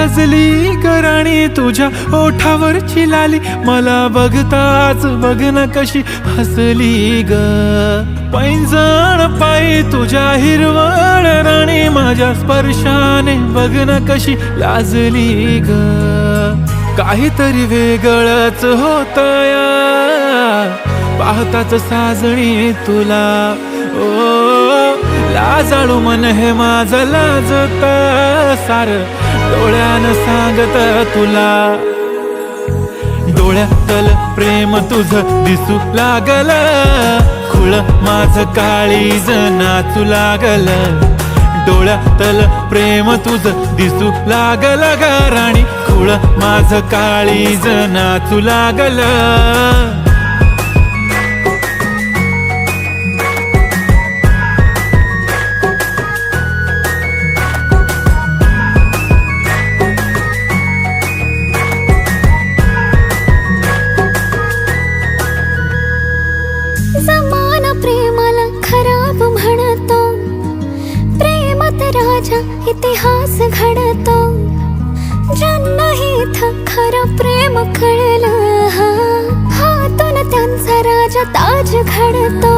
सजली कराणी तुझ्या ओठावरची लाली, मला बघताच बघना कशी हसली ग. पैंजण पायी तुझ्या हिरवळ राणी, माझ्या स्पर्शाने बघना कशी लाजली ग. काहीतरी वेगळंच होतया पाहताच साजणी तुला. ओ लाजाळू मन हे माझं लाजत सार डोळ्यानं सांगत तुला. डोळ्यातल प्रेम तुझं दिसू लागल, खुळ माझं काळीज नाचू लागल. डोळ्यातल प्रेम तुझं दिसू लागल ग राणी, खुळ माझं काळीज नाचू लागल. जमाना प्रेमाला खराब म्हणतो, प्रेमात राजा इतिहास घडतो. ज्यांना इथं खरं प्रेम कळलं, हातून त्यांचा राजा ताज घडतो.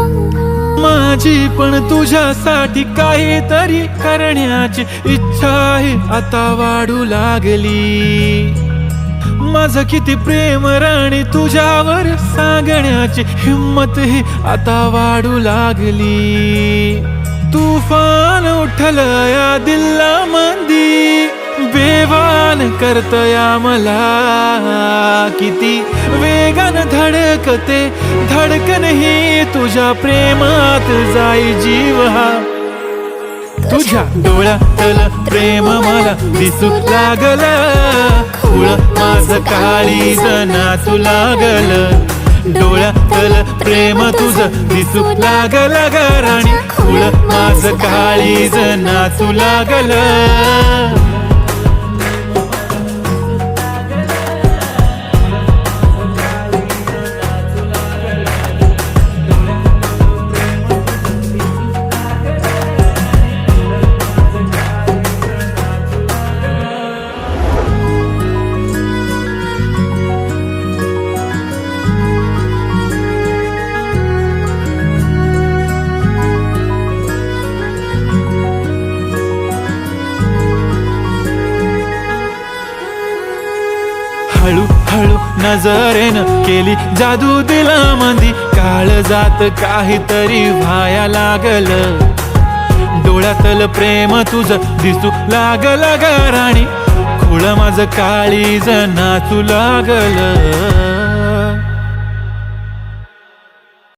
माझी पण तुझ्यासाठी काहीतरी करण्याची इच्छा आहे आता वाढू लागली. माझं किती प्रेम राणी तुझ्यावर सांगण्याची हिम्मत ही आता वाढू लागली. तुफान उठलं या दिल्लामंदी, बेवान करतया मला. किती वेगान धडकते धडकन ही तुझ्या प्रेमात जाई जीव हा. तुझ्या डोळ्यातल प्रेम मला दिसू लागल, खुळ माझं काळीज नाचू लागल. डोळ्यातल प्रेम तुझं दिसू लागल ग राणी, खुळ माझं काळीज नाचू लागल. हळू हळू नजरेनं केली जादू दिलामंदी, काळ जात काहीतरी व्हाया लागल. डोळ्यातल प्रेम तुझं दिसू लागल ग राणी, खुळ माझं काळीज नाचू लागल.